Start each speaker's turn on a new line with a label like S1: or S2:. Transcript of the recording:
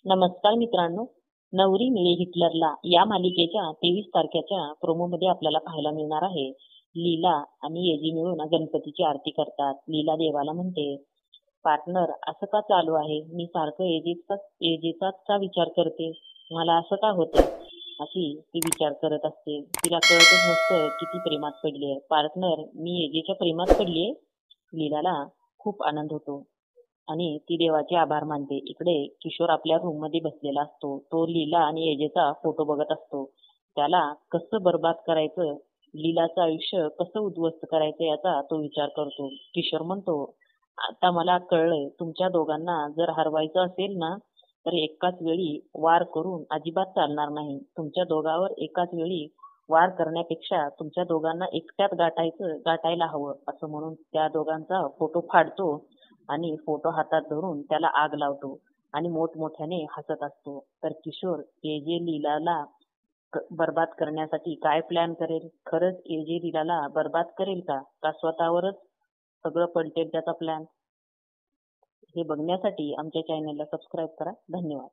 S1: नमस्कार मित्रांनो. नवरी मिळे हिटलरला या मालिकेच्या 23 तारखेच्या प्रोमोमध्ये आपल्याला पाहायला मिळणार आहे. लीला आणि एजी मिळून गणपतीची आरती करतात. लीला देवाला म्हणते, पार्टनर असं का चालू आहे? मी सारखं एजेचाच का विचार करते? मला असं का होतं? अशी ती विचार करत असते. तिला कळतच नसतं किती प्रेमात पडली आहे. पार्टनर, मी एजेच्या प्रेमात पडलीये. लीलाला खूप आनंद होतो आणि ती देवाचे आभार मानते. इकडे किशोर आपल्या रूम मध्ये बसलेला असतो. तो लीला आणि एजेचा फोटो बघत असतो. त्याला कसं बर्बाद करायचं, लीलाचं आयुष्य कसं उद्ध्वस्त करायचं याचा तो विचार करतो. किशोर म्हणतो, आता मला कळलंय, तुमच्या दोघांना जर हरवायचं असेल ना, तर एकाच वेळी वार करून अजिबात चालणार नाही. तुमच्या दोघांवर एकाच वेळी वार करण्यापेक्षा तुमच्या दोघांना एकट्यात गाठायला हवं, असं म्हणून त्या दोघांचा फोटो फाडतो आणि फोटो हातात धरून त्याला आग लावतो आणि मोठमोठ्याने हसत असतो. तर किशोर एजे लीलाला बर्बाद करण्यासाठी काय प्लॅन करेल? खरंच एजे लीलाला बर्बाद करेल का स्वतःवरच सगळं पलटेल त्याचा प्लॅन? हे बघण्यासाठी आमच्या चॅनलला सबस्क्राईब करा. धन्यवाद.